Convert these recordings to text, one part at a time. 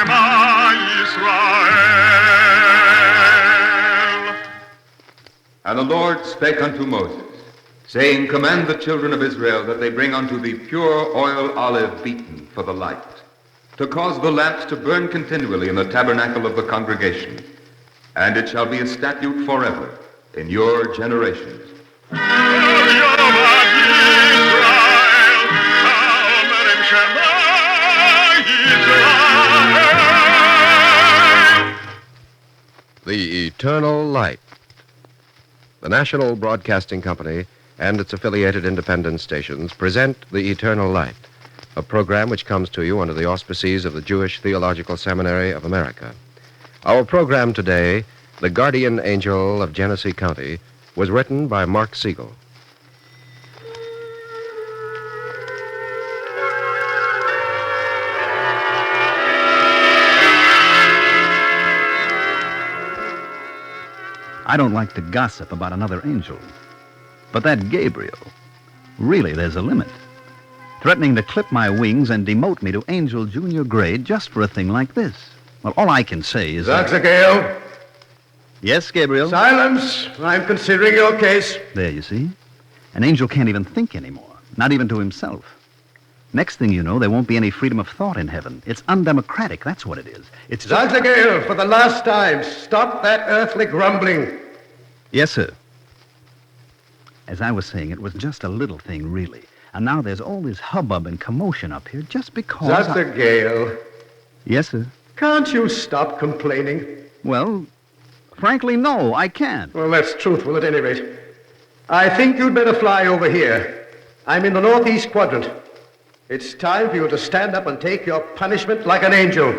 Shema Yisrael. And the Lord spake unto Moses, saying, Command the children of Israel that they bring unto thee pure oil olive beaten for the light, to cause the lamps to burn continually in the tabernacle of the congregation. And it shall be a statute forever in your generations. The Eternal Light. The National Broadcasting Company and its affiliated independent stations present The Eternal Light, a program which comes to you under the auspices of the Jewish Theological Seminary of America. Our program today, The Guardian Angel of Genessee County, was written by Mark Siegel. I don't like to gossip about another angel. But that Gabriel, really, there's a limit. Threatening to clip my wings and demote me to angel junior grade just for a thing like this. Well, all I can say is... Zagzagale. Yes, Gabriel? Silence. I'm considering your case. There, you see. An angel can't even think anymore, not even to himself. Next thing you know, there won't be any freedom of thought in heaven. It's undemocratic, that's what it is. It's Zagzagale, for the last time, stop that earthly grumbling. Yes, sir. As I was saying, it was just a little thing, really. And now there's all this hubbub and commotion up here just because Zagzagale. Yes, sir. Can't you stop complaining? Well, frankly, no, I can't. Well, that's truthful at any rate. I think you'd better fly over here. I'm in the northeast quadrant. It's time for you to stand up and take your punishment like an angel.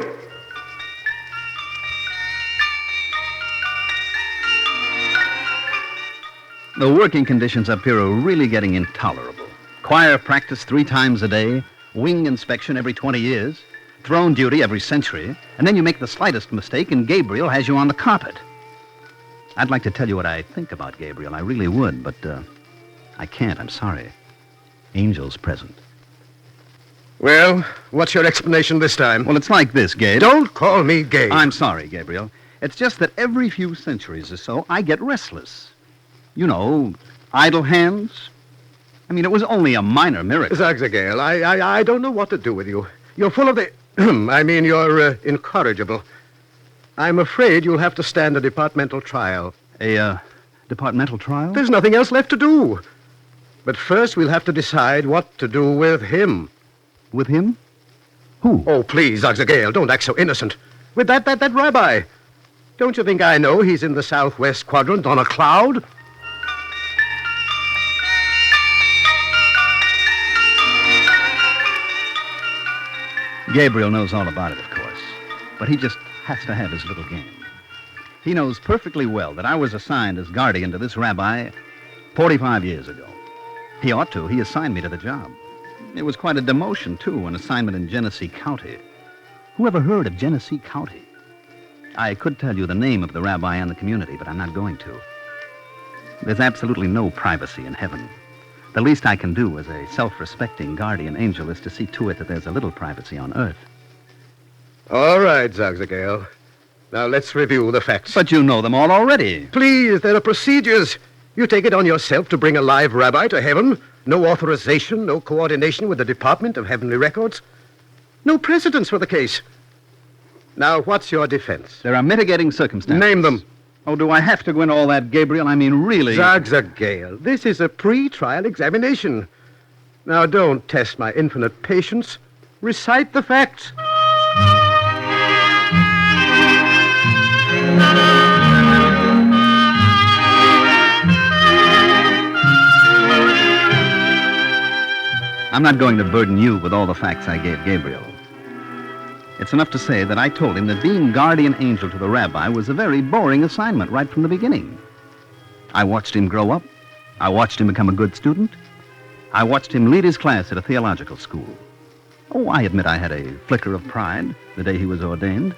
The working conditions up here are really getting intolerable. Choir practice 3 times a day, wing inspection every 20 years, throne duty every century, and then you make the slightest mistake and Gabriel has you on the carpet. I'd like to tell you what I think about Gabriel. I really would, but I can't. I'm sorry. Angel's present. Well, what's your explanation this time? Well, it's like this, Gabe. Don't call me Gabe. I'm sorry, Gabriel. It's just that every few centuries or so, I get restless. You know, idle hands. I mean, it was only a minor miracle. Zagzagale, I don't know what to do with you. You're full of the... you're incorrigible. I'm afraid you'll have to stand a departmental trial. A, departmental trial? There's nothing else left to do. But first, we'll have to decide what to do with him. With him? Who? Oh, please, Zagzagale, don't act so innocent. With that rabbi. Don't you think I know he's in the southwest quadrant on a cloud? Gabriel knows all about it, of course. But he just has to have his little game. He knows perfectly well that I was assigned as guardian to this rabbi 45 years ago. He ought to. He assigned me to the job. It was quite a demotion, too, an assignment in Genessee County. Who ever heard of Genessee County? I could tell you the name of the rabbi and the community, but I'm not going to. There's absolutely no privacy in heaven. The least I can do as a self-respecting guardian angel is to see to it that there's a little privacy on earth. All right, Zagzagale. Now let's review the facts. But you know them all already. Please, there are procedures. You take it on yourself to bring a live rabbi to heaven. No authorization, no coordination with the Department of Heavenly Records. No precedence for the case. Now, what's your defense? There are mitigating circumstances. Name them. Oh, do I have to go into all that, Gabriel? I mean, really... Zagzagale, this is a pre-trial examination. Now, don't test my infinite patience. Recite the facts. I'm not going to burden you with all the facts I gave Gabriel. It's enough to say that I told him that being guardian angel to the rabbi was a very boring assignment right from the beginning. I watched him grow up. I watched him become a good student. I watched him lead his class at a theological school. Oh, I admit I had a flicker of pride the day he was ordained.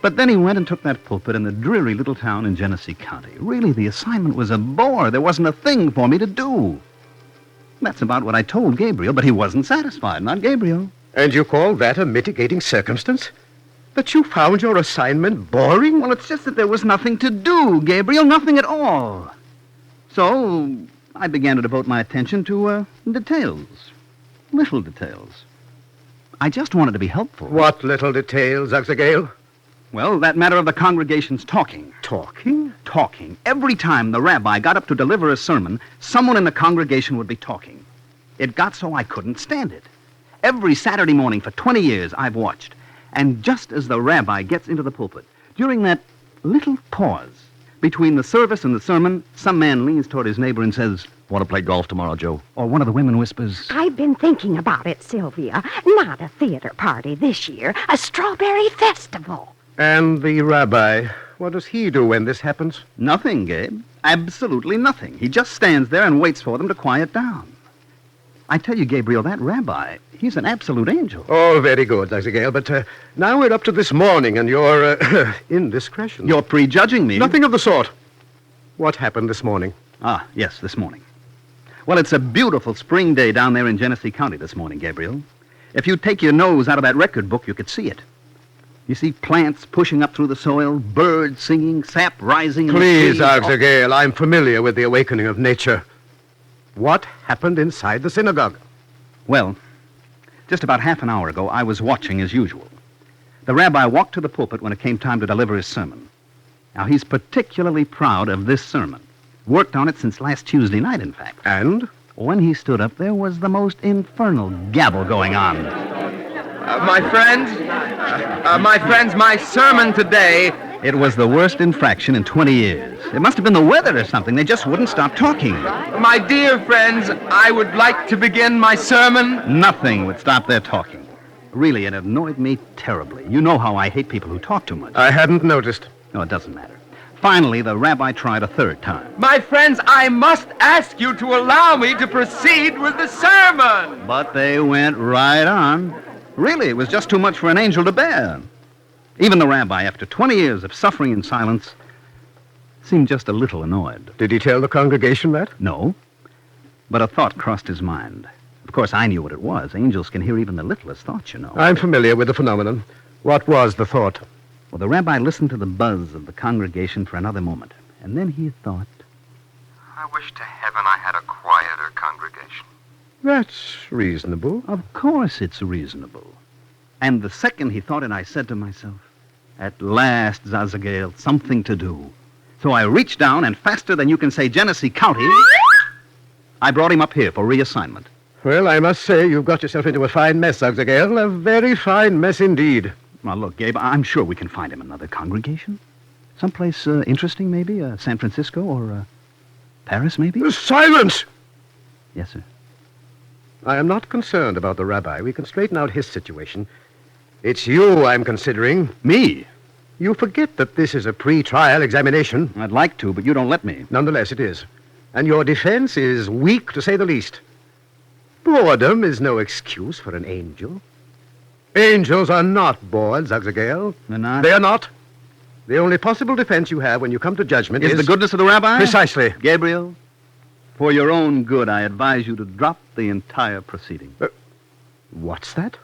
But then he went and took that pulpit in the dreary little town in Genessee County. Really, the assignment was a bore. There wasn't a thing for me to do. That's about what I told Gabriel, but he wasn't satisfied, not Gabriel. And you call that a mitigating circumstance? That you found your assignment boring? Well, it's just that there was nothing to do, Gabriel, nothing at all. So I began to devote my attention to details, little details. I just wanted to be helpful. What little details, Axagale? Well, that matter of the congregation's talking. Talking? Talking. Every time the rabbi got up to deliver a sermon, someone in the congregation would be talking. It got so I couldn't stand it. Every Saturday morning for 20 years, I've watched. And just as the rabbi gets into the pulpit, during that little pause between the service and the sermon, some man leans toward his neighbor and says, "Want to play golf tomorrow, Joe?" Or one of the women whispers, I've been thinking about it, Sylvia. Not a theater party this year, a strawberry festival. And the rabbi, what does he do when this happens? "Nothing, Gabe. Absolutely nothing. He just stands there and waits for them to quiet down." I tell you, Gabriel, that rabbi, he's an absolute angel. Oh, very good, Axagale, but now we're up to this morning and your indiscretion. You're prejudging me. Nothing of the sort. What happened this morning? Ah, yes, this morning. Well, it's a beautiful spring day down there in Genessee County this morning, Gabriel. If you take your nose out of that record book, you could see it. You see plants pushing up through the soil, birds singing, sap rising in the Please, trees. Axagale, I'm familiar with the awakening of nature. What happened inside the synagogue? Well, just about half an hour ago, I was watching as usual. The rabbi walked to the pulpit when it came time to deliver his sermon. Now, he's particularly proud of this sermon. Worked on it since last Tuesday night, in fact. And? When he stood up, there was the most infernal gabble going on. My friends, my sermon today... It was the worst infraction in 20 years. It must have been the weather or something. They just wouldn't stop talking. My dear friends, I would like to begin my sermon. Nothing would stop their talking. Really, it annoyed me terribly. You know how I hate people who talk too much. I hadn't noticed. No, it doesn't matter. Finally, the rabbi tried a third time. My friends, I must ask you to allow me to proceed with the sermon. But they went right on. Really, it was just too much for an angel to bear. Even the rabbi, after 20 years of suffering in silence, seemed just a little annoyed. Did he tell the congregation that? No, but a thought crossed his mind. Of course, I knew what it was. Angels can hear even the littlest thoughts, you know. I'm familiar with the phenomenon. What was the thought? Well, the rabbi listened to the buzz of the congregation for another moment, and then he thought, I wish to heaven I had a quieter congregation. That's reasonable. of course it's reasonable. And the second he thought it, I said to myself, at last, Zazagale, something to do. So I reached down, and faster than you can say Genessee County, I brought him up here for reassignment. Well, I must say you've got yourself into a fine mess, Axagale. A very fine mess indeed. Now, look, Gabe, I'm sure we can find him another congregation. Someplace interesting, maybe? San Francisco or Paris, maybe? Silence! Yes, sir. I am not concerned about the rabbi. We can straighten out his situation. It's you I'm considering. Me? You forget that this is a pre-trial examination. I'd like to, but you don't let me. Nonetheless, it is. And your defense is weak, to say the least. Boredom is no excuse for an angel. Angels are not bored, Zagzagale. They're not? They are not. The only possible defense you have when you come to judgment Is the goodness of the rabbi? Precisely. Gabriel, for your own good, I advise you to drop the entire proceeding. What's that?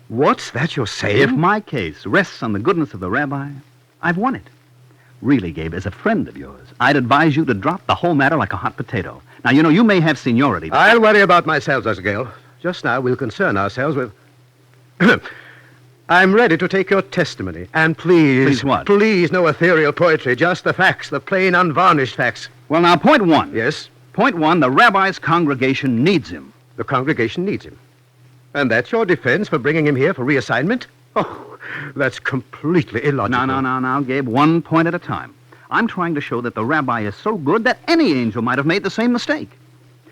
What's that you're saying? If my case rests on the goodness of the rabbi, I've won it. Really, Gabe, as a friend of yours, I'd advise you to drop the whole matter like a hot potato. Now, you know, you may have seniority, but... I'll worry about myself, Zagzagale. Just now, we'll concern ourselves with... I'm ready to take your testimony. And please... Please what? Please, no ethereal poetry. Just the facts, the plain, unvarnished facts. Well, now, point one. Yes? Point one, the rabbi's congregation needs him. The congregation needs him. And that's your defense for bringing him here for reassignment? Oh, that's completely illogical. Now, Gabe, 1 point at a time. I'm trying to show that the rabbi is so good that any angel might have made the same mistake.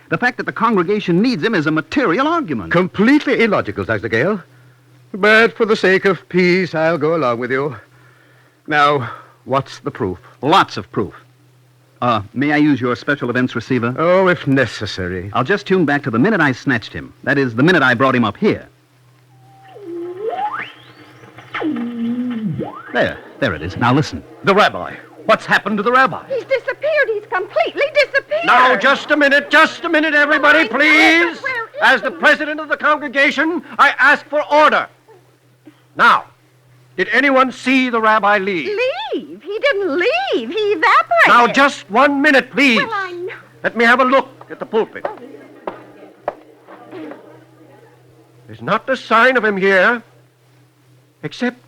The fact that the congregation needs him is a material argument. Completely illogical, Zagzagale. But for the sake of peace, I'll go along with you. Now, what's the proof? Lots of proof. May I use your special events receiver? Oh, if necessary. I'll just tune back to the minute I snatched him. That is, the minute I brought him up here. There it is. Now listen. The rabbi. What's happened to the rabbi? He's disappeared. He's completely disappeared. Now, just a minute, everybody, please. Where is As the president of the congregation, I ask for order. Now, Did anyone see the rabbi leave? Leave? He didn't leave. He evaporated. Now, just 1 minute, please. Well, I know. Let me have a look at the pulpit. There's not a sign of him here, except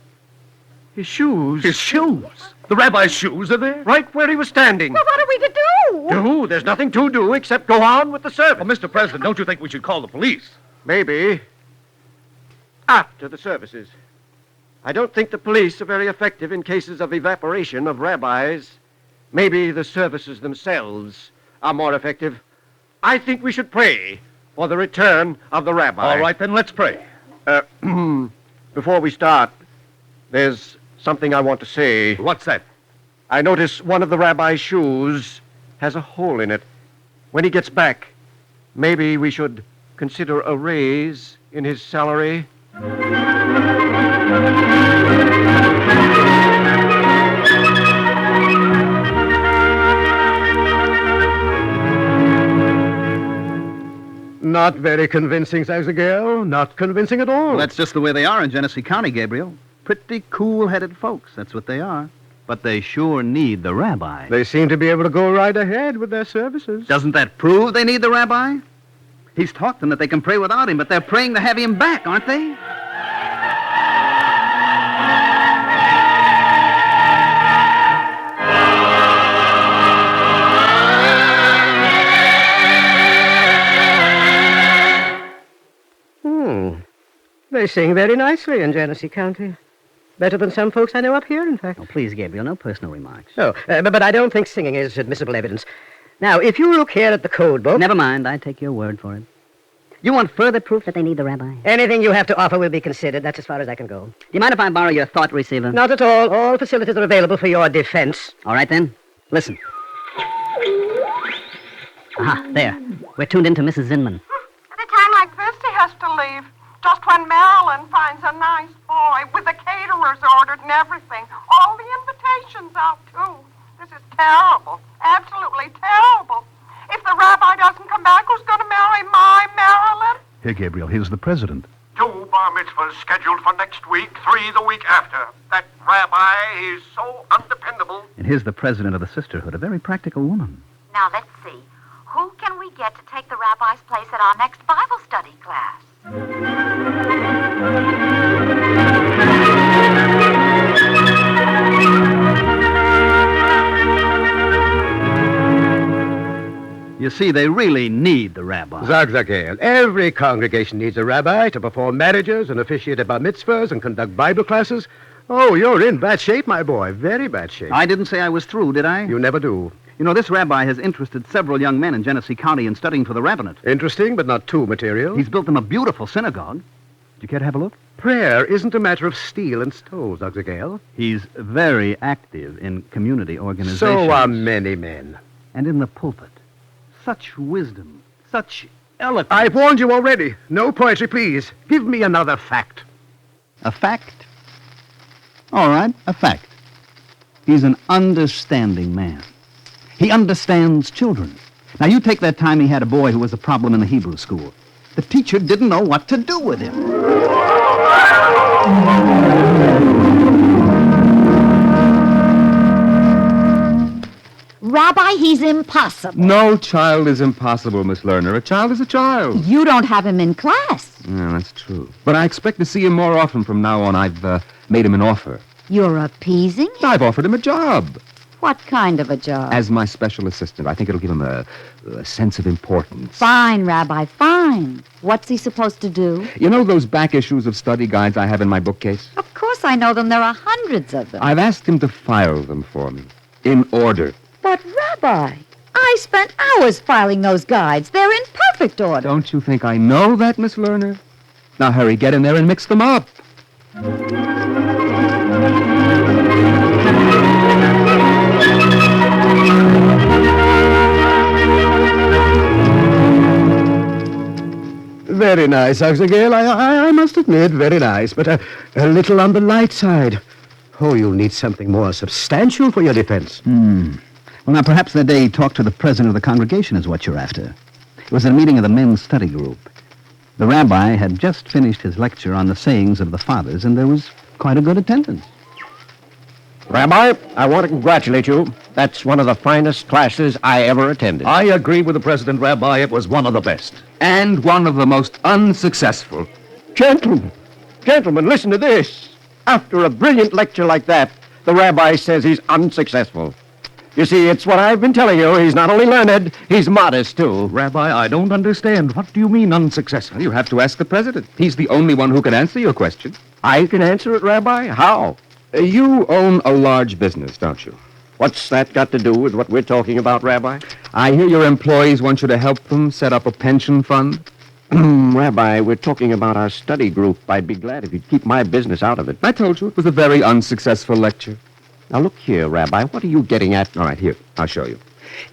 his shoes. His shoes? The rabbi's shoes are there? Right where he was standing. Well, what are we to do? Do? There's nothing to do except go on with the service. Well, Mr. President, don't you think we should call the police? Maybe after the services. I don't think the police are very effective in cases of evaporation of rabbis. Maybe the services themselves are more effective. I think we should pray for the return of the rabbi. All right, then let's pray. Before we start, there's something I want to say. What's that? I notice one of the rabbi's shoes has a hole in it. When he gets back, maybe we should consider a raise in his salary. Not very convincing, Zaxagel. Not convincing at all. Well, that's just the way they are in Genessee County, Gabriel. Pretty cool-headed folks, that's what they are. But they sure need the rabbi. They seem to be able to go right ahead with their services. Doesn't that prove they need the rabbi? He's taught them that they can pray without him, but they're praying to have him back, aren't they? They sing very nicely in Genessee County. Better than some folks I know up here, in fact. Oh, please, Gabriel, no personal remarks. Oh, but I don't think singing is admissible evidence. Now, if you look here at the code book... Never mind, I take your word for it. You want further proof that they need the rabbi? Anything you have to offer will be considered. That's as far as I can go. Do you mind if I borrow your thought receiver? Not at all. All facilities are available for your defense. All right, then. Listen. Aha, there. We're tuned in to Mrs. Zinman. At a time like this, he has to leave. Just when Marilyn finds a nice boy with the caterers ordered and everything. All the invitations out, too. This is terrible. Absolutely terrible. If the rabbi doesn't come back, who's going to marry my Marilyn? Here, Gabriel, here's the president. 2 bar mitzvahs scheduled for next week, 3 the week after. That rabbi is so undependable. And here's the president of the sisterhood, a very practical woman. Now, let's see. Who can we get to take the rabbi's place at our next Bible study class? You see, they really need the rabbi. Zaxagel, every congregation needs a rabbi to perform marriages and officiate at bar mitzvahs and conduct Bible classes. Oh, you're in bad shape, my boy. Very bad shape. I didn't say I was through, did I? You never do. You know, this rabbi has interested several young men in Genessee County in studying for the rabbinate. Interesting, but not too material. He's built them a beautiful synagogue. Do you care to have a look? Prayer isn't a matter of steel and stove, Zaxagel. He's very active in community organizations. So are many men. And in the pulpit. Such wisdom, such eloquence. I've warned you already. No poetry, please. Give me another fact. A fact? All right, a fact. He's an understanding man. He understands children. Now, you take that time he had a boy who was a problem in the Hebrew school. The teacher didn't know what to do with him. Rabbi, he's impossible. No child is impossible, Miss Lerner. A child is a child. You don't have him in class. Yeah, that's true. But I expect to see him more often from now on. I've made him an offer. You're appeasing him? I've offered him a job. What kind of a job? As my special assistant. I think it'll give him a sense of importance. Fine, Rabbi, fine. What's he supposed to do? You know those back issues of study guides I have in my bookcase? Of course I know them. There are hundreds of them. I've asked him to file them for me. In order. But, Rabbi, I spent hours filing those guides. They're in perfect order. Don't you think I know that, Miss Lerner? Now hurry, get in there and mix them up. Very nice, Zaxagel. I must admit, very nice, but a little on the light side. Oh, you'll need something more substantial for your defense. Well, now, perhaps that day he talked to the president of the congregation is what you're after. It was at a meeting of the men's study group. The rabbi had just finished his lecture on the sayings of the fathers, and there was quite a good attendance. Rabbi, I want to congratulate you. That's one of the finest classes I ever attended. I agree with the President, Rabbi. It was one of the best. And one of the most unsuccessful. Gentlemen, listen to this. After a brilliant lecture like that, the rabbi says he's unsuccessful. You see, it's what I've been telling you. He's not only learned, he's modest, too. Rabbi, I don't understand. What do you mean unsuccessful? You have to ask the president. He's the only one who can answer your question. I can answer it, Rabbi? How? You own a large business, don't you? What's that got to do with what we're talking about, Rabbi? I hear your employees want you to help them set up a pension fund. Rabbi, we're talking about our study group. I'd be glad if you'd keep my business out of it. I told you it was a very unsuccessful lecture. Now, look here, Rabbi. What are you getting at? All right, here. I'll show you.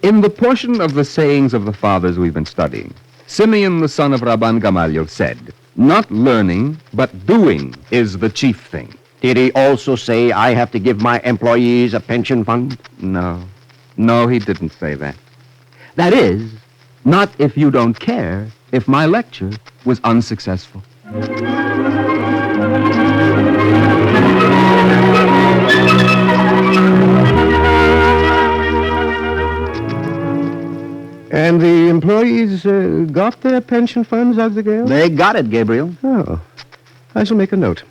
In the portion of the sayings of the fathers we've been studying, Simeon, the son of Rabban Gamaliel, said, "Not learning, but doing is the chief thing." Did he also say I have to give my employees a pension fund? No, he didn't say that. That is, not if you don't care if my lecture was unsuccessful. And the employees got their pension funds, Oxygale? They got it, Gabriel. Oh, I shall make a note.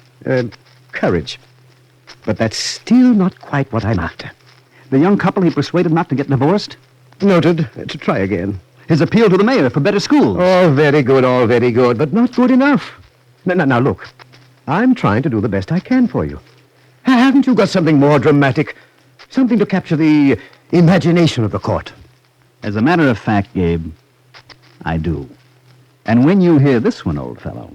Courage. But that's still not quite what I'm after. The young couple he persuaded not to get divorced? Noted. To try again. His appeal to the mayor for better schools? All very good, but not good enough. Now, look. I'm trying to do the best I can for you. Haven't you got something more dramatic? Something to capture the imagination of the court? As a matter of fact, Gabe, I do. And when you hear this one, old fellow,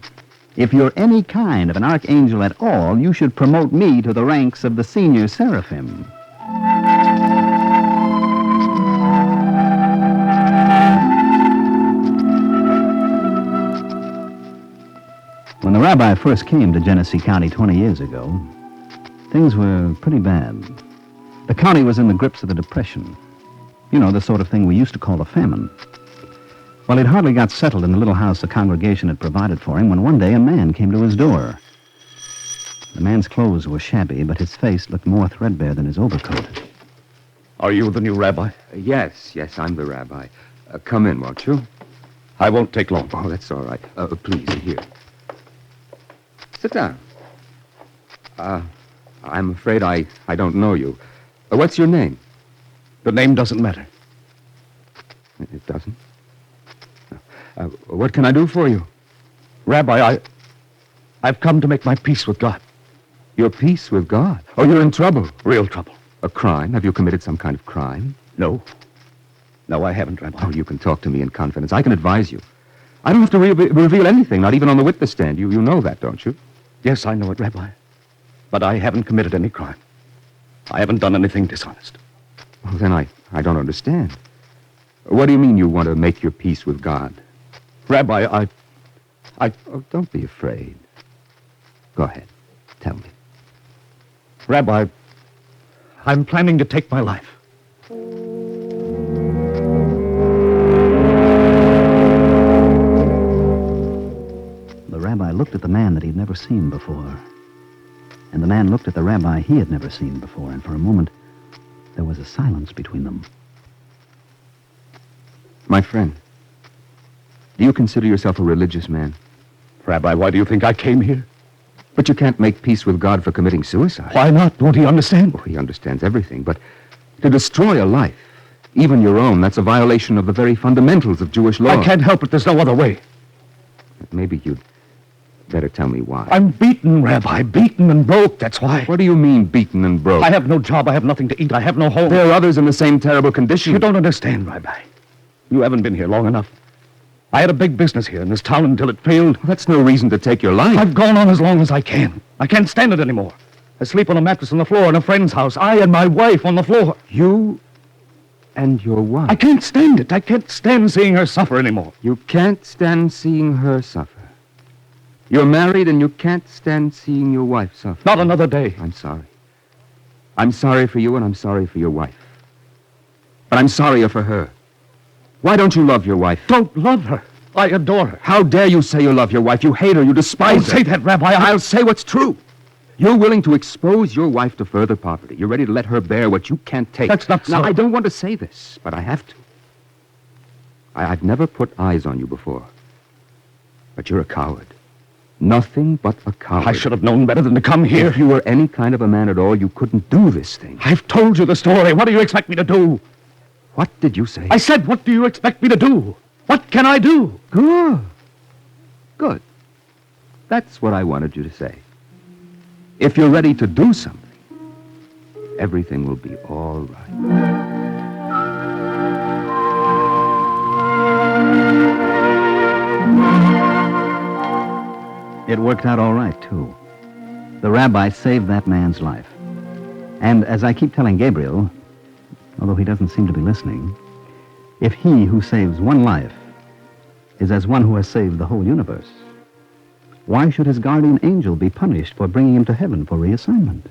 if you're any kind of an archangel at all, you should promote me to the ranks of the senior seraphim. When the rabbi first came to Genessee County 20 years ago, things were pretty bad. The county was in the grips of the Depression. You know, the sort of thing we used to call a famine. Well, he'd hardly got settled in the little house the congregation had provided for him when one day a man came to his door. The man's clothes were shabby, but his face looked more threadbare than his overcoat. Are you the new rabbi? Yes, I'm the rabbi. Come in, won't you? I won't take long. Oh, that's all right. Please, here. Sit down. I'm afraid I don't know you. What's your name? The name doesn't matter. It doesn't? What can I do for you? Rabbi, I've come to make my peace with God. Your peace with God? Oh, you're in trouble. Real trouble. A crime? Have you committed some kind of crime? No, I haven't, Rabbi. Oh, you can talk to me in confidence. I can advise you. I don't have to reveal anything, not even on the witness stand. You know that, don't you? Yes, I know it, Rabbi. But I haven't committed any crime. I haven't done anything dishonest. Well, then I don't understand. What do you mean you want to make your peace with God? Rabbi, Oh, don't be afraid. Go ahead. Tell me. Rabbi, I'm planning to take my life. The rabbi looked at the man that he'd never seen before. And the man looked at the rabbi he had never seen before, and for a moment, there was a silence between them. My friend, do you consider yourself a religious man? Rabbi, why do you think I came here? But you can't make peace with God for committing suicide. Why not? Won't he understand? Well, he understands everything, but to destroy a life, even your own, that's a violation of the very fundamentals of Jewish law. I can't help it. There's no other way. Maybe you'd better tell me why. I'm beaten, Rabbi. Beaten and broke, that's why. What do you mean, beaten and broke? I have no job. I have nothing to eat. I have no home. There are others in the same terrible condition. You don't understand, Rabbi. You haven't been here long enough. I had a big business here in this town until it failed. Well, that's no reason to take your life. I've gone on as long as I can. I can't stand it anymore. I sleep on a mattress on the floor in a friend's house. I and my wife on the floor. You and your wife? I can't stand it. I can't stand seeing her suffer anymore. You can't stand seeing her suffer. You're married and you can't stand seeing your wife suffer. Not another day. I'm sorry. I'm sorry for you and I'm sorry for your wife. But I'm sorrier for her. Why don't you love your wife? Don't love her. I adore her. How dare you say you love your wife? You hate her. You despise her. Don't say that, Rabbi. I'll say what's true. You're willing to expose your wife to further poverty. You're ready to let her bear what you can't take. That's not so. Now, I don't want to say this, but I have to. I've never put eyes on you before. But you're a coward. Nothing but a coward. I should have known better than to come here. If you were any kind of a man at all, you couldn't do this thing. I've told you the story. What do you expect me to do? What did you say? I said, what do you expect me to do? What can I do? Good. Good. That's what I wanted you to say. If you're ready to do something, everything will be all right. It worked out all right, too. The rabbi saved that man's life. And as I keep telling Gabriel, although he doesn't seem to be listening, if he who saves one life is as one who has saved the whole universe, why should his guardian angel be punished for bringing him to heaven for reassignment?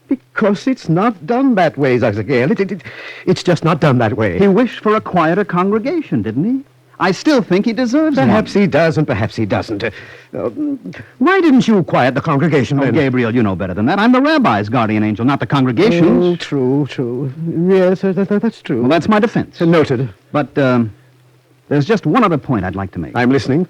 Because it's not done that way, Zagzagel. It's just not done that way. He wished for a quieter congregation, didn't he? I still think he deserves Perhaps one. he does, and perhaps he doesn't. Why didn't you quiet the congregation, then? Oh, Gabriel, you know better than that. I'm the rabbi's guardian angel, not the congregation's. Oh, true. Yes, that's true. Well, that's my defense. Noted. But there's just one other point I'd like to make. I'm listening.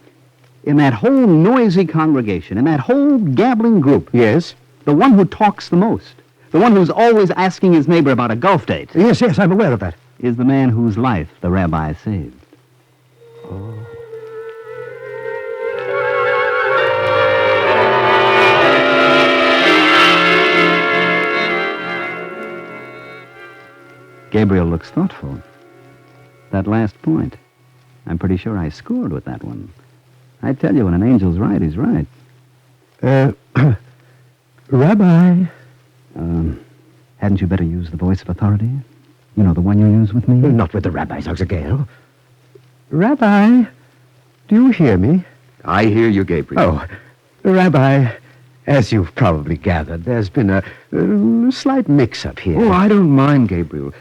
In that whole noisy congregation, in that whole gabbling group, Yes? the one who talks the most, the one who's always asking his neighbor about a golf date, Yes, I'm aware of that. is the man whose life the rabbi saved. Gabriel looks thoughtful. That last point, I'm pretty sure I scored with that one. I tell you, when an angel's right, he's right. Rabbi. Hadn't you better use the voice of authority? You know, the one you use with me? Not with the rabbi, Zagzagel. Rabbi, do you hear me? I hear you, Gabriel. Oh, Rabbi, as you've probably gathered, there's been a slight mix-up here. Oh, I don't mind, Gabriel.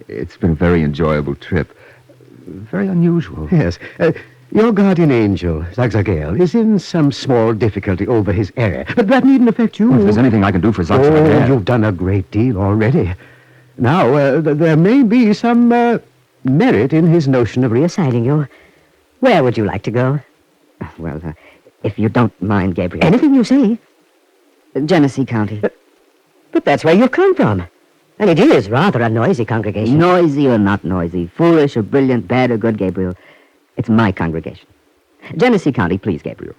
It's been a very enjoyable trip. Very unusual. Yes. Your guardian angel, Zagzagel, is in some small difficulty over his error. But that needn't affect you. Well, if there's anything I can do for Zagzagel... Oh, you've done a great deal already. Now, there may be some merit in his notion of Reassigning you. Where would you like to go? Well, if you don't mind, Gabriel. Anything you say. Genesee County. But that's where you've come from. And it is rather a noisy congregation. Noisy or not noisy, foolish or brilliant, bad or good, Gabriel. It's my congregation. Genesee County, please, Gabriel.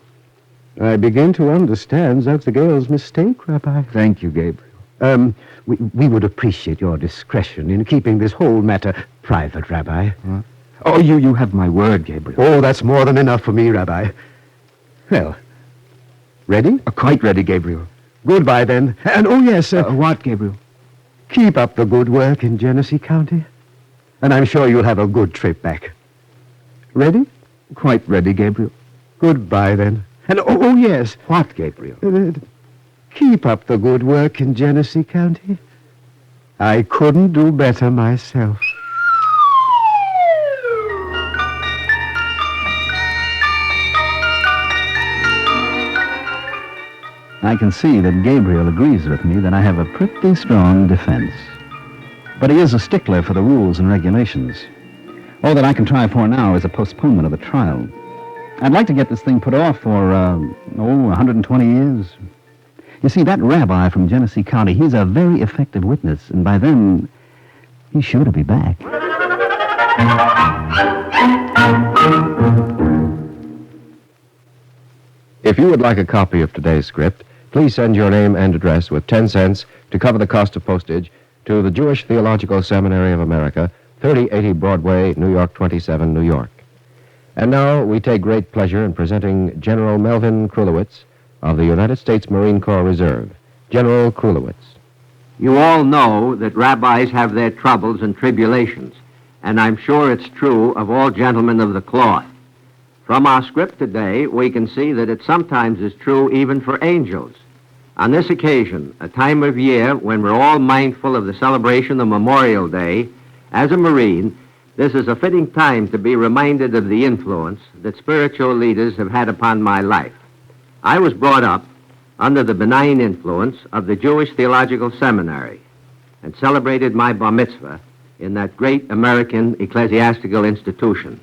I begin to understand Zagzagel's mistake, Rabbi. Thank you, Gabriel. We would appreciate your discretion in keeping this whole matter private, Rabbi. Huh? Oh, you have my word, Gabriel. Oh, that's more than enough for me, Rabbi. Well, ready? Quite ready, Gabriel. Goodbye, then. And, oh, yes. What, Gabriel? Keep up the good work in Genessee County. And I'm sure you'll have a good trip back. Ready? Quite ready, Gabriel. Goodbye, then. And, oh, yes. What, Gabriel? Keep up the good work in Genessee County. I couldn't do better myself. I can see that Gabriel agrees with me that I have a pretty strong defense. But he is a stickler for the rules and regulations. All that I can try for now is a postponement of the trial. I'd like to get this thing put off for, 120 years. You see, that rabbi from Genessee County, he's a very effective witness, and by then, he's sure to be back. If you would like a copy of today's script, please send your name and address with 10 cents to cover the cost of postage to the Jewish Theological Seminary of America, 3080 Broadway, New York 27, New York. And now we take great pleasure in presenting General Melvin Krulowitz of the United States Marine Corps Reserve. General Krulowitz. You all know that rabbis have their troubles and tribulations, and I'm sure it's true of all gentlemen of the cloth. From our script today, we can see that it sometimes is true even for angels. On this occasion, a time of year when we're all mindful of the celebration of Memorial Day, as a Marine, this is a fitting time to be reminded of the influence that spiritual leaders have had upon my life. I was brought up under the benign influence of the Jewish Theological Seminary and celebrated my bar mitzvah in that great American ecclesiastical institution.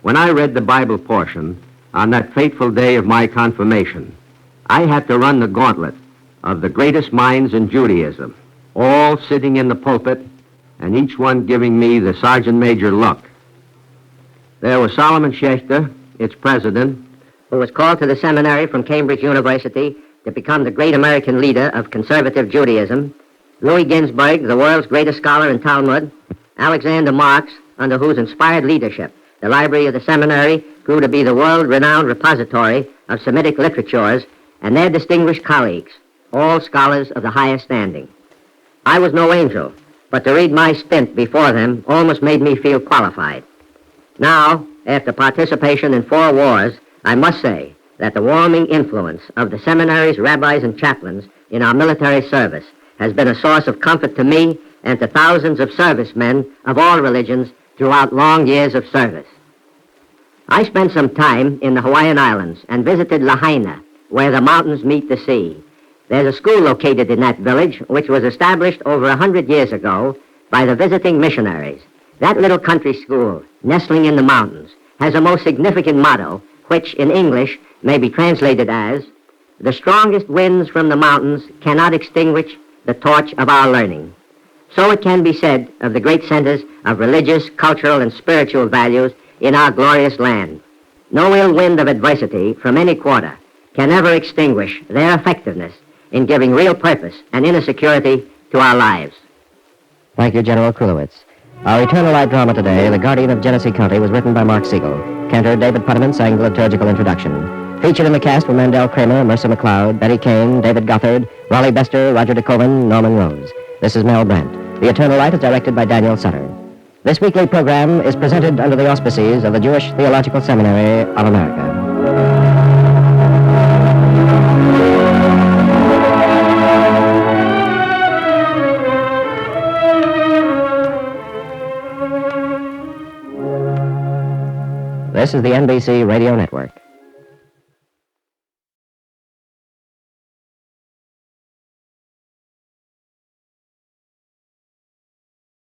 When I read the Bible portion on that fateful day of my confirmation, I had to run the gauntlet of the greatest minds in Judaism, all sitting in the pulpit and each one giving me the sergeant major look. There was Solomon Schechter, its president, who was called to the seminary from Cambridge University to become the great American leader of conservative Judaism, Louis Ginsburg, the world's greatest scholar in Talmud, Alexander Marx, under whose inspired leadership the library of the seminary grew to be the world-renowned repository of Semitic literatures, and their distinguished colleagues, all scholars of the highest standing. I was no angel, but to read my stint before them almost made me feel qualified. Now, after participation in 4 wars, I must say that the warming influence of the seminary's rabbis and chaplains in our military service has been a source of comfort to me and to thousands of servicemen of all religions throughout long years of service. I spent some time in the Hawaiian Islands and visited Lahaina, where the mountains meet the sea. There's a school located in that village which was established over 100 years ago by the visiting missionaries. That little country school, nestling in the mountains, has a most significant motto, which in English may be translated as, "The strongest winds from the mountains cannot extinguish the torch of our learning." So it can be said of the great centers of religious, cultural, and spiritual values in our glorious land. No ill wind of adversity from any quarter can ever extinguish their effectiveness in giving real purpose and inner security to our lives. Thank you, General Krulowitz. Our Eternal Light drama today, The Guardian of Genesee County, was written by Mark Siegel. Cantor David Putterman sang the liturgical introduction. Featured in the cast were Mandel Kramer, Mercer McLeod, Betty Kane, David Gothard, Raleigh Bester, Roger DeKoven, Norman Rose. This is Mel Brent. The Eternal Light is directed by Daniel Sutter. This weekly program is presented under the auspices of the Jewish Theological Seminary of America. This is the NBC Radio Network.